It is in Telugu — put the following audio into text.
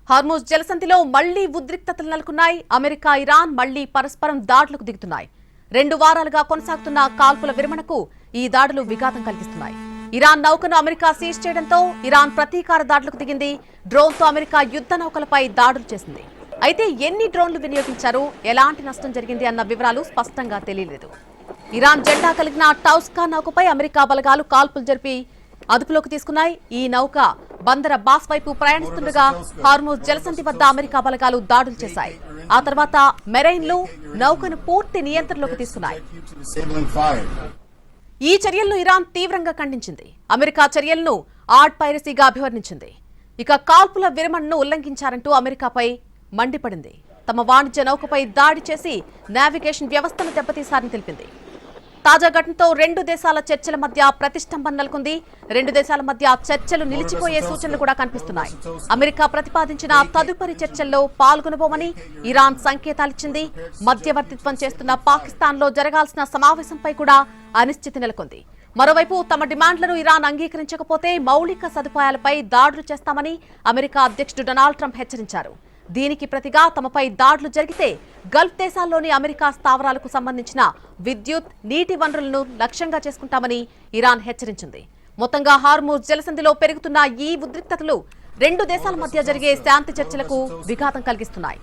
హార్మూజ్ జలసంధిలో మళ్లీ ఉద్రిక్తతలు నెలకొన్నాయి. అమెరికా, ఇరాన్ మళ్లీ పరస్పరం దాడులకు దిగుతున్నాయి. 2 వారాలుగా కొనసాగుతున్న కాల్పుల విరమణకు ఈ దాడులు విఘాతం కలిగిస్తున్నాయి. ఇరాన్ నౌకను అమెరికా సీజ్ చేయడంతో ఇరాన్ ప్రతీకార దాడులకు దిగింది. డ్రోన్తో అమెరికా యుద్ధ నౌకలపై దాడులు చేసింది. అయితే ఎన్ని డ్రోన్లు వినియోగించారు, ఎలాంటి నష్టం జరిగింది అన్న వివరాలు స్పష్టంగా తెలియలేదు. ఇరాన్ జెండా కలిగిన టౌస్కా నౌకపై అమెరికా బలగాలు కాల్పులు జరిపి అదుపులోకి తీసుకున్నాయి. ఈ నౌక బందర్ అబ్బాస్ వైపు ప్రయాణిస్తుండగా హార్మూజ్ జలసంధి వద్ద అమెరికా బలగాలు దాడులు చేశాయి. ఆ తర్వాత మెరైన్లు నౌకను పూర్తి నియంత్రణలోకి తీసుకున్నాయి. ఈ చర్యలను ఇరాన్ తీవ్రంగా ఖండించింది. అమెరికా చర్యలను ఆర్డ్ పైరసీగా అభివర్ణించింది. ఇక కాల్పుల విరమణను ఉల్లంఘించారంటూ అమెరికాపై మండిపడింది. తమ వాణిజ్య నౌకపై దాడి చేసి నావిగేషన్ వ్యవస్థను దెబ్బతీశారని తెలిపింది. తాజా ఘటనతో 2 దేశాల చర్చల మధ్య ప్రతిష్టంభన నెలకొంది. 2 దేశాల మధ్య చర్చలు నిలిచిపోయే సూచనలు కూడా కనిపిస్తున్నాయి. అమెరికా ప్రతిపాదించిన తదుపరి చర్చల్లో పాల్గొనబోమని ఇరాన్ సంకేతాలిచ్చింది. మధ్యవర్తిత్వం చేస్తున్న పాకిస్తాన్లో జరగాల్సిన సమావేశంపై కూడా అనిశ్చితి నెలకొంది. మరోవైపు తమ డిమాండ్లను ఇరాన్ అంగీకరించకపోతే మౌలిక సదుపాయాలపై దాడులు చేస్తామని అమెరికా అధ్యక్షుడు డొనాల్డ్ ట్రంప్ హెచ్చరించారు. దీనికి ప్రతిగా తమపై దాడులు జరిగితే గల్ఫ్ దేశాల్లోని అమెరికా స్థావరాలకు సంబంధించిన విద్యుత్, నీటి వనరులను లక్ష్యంగా చేసుకుంటామని ఇరాన్ హెచ్చరించింది. మొత్తంగా హార్మూజ్ జలసంధిలో పెరుగుతున్న ఈ ఉద్రిక్తతలు 2 దేశాల మధ్య జరిగే శాంతి చర్చలకు విఘాతం కలిగిస్తున్నాయి.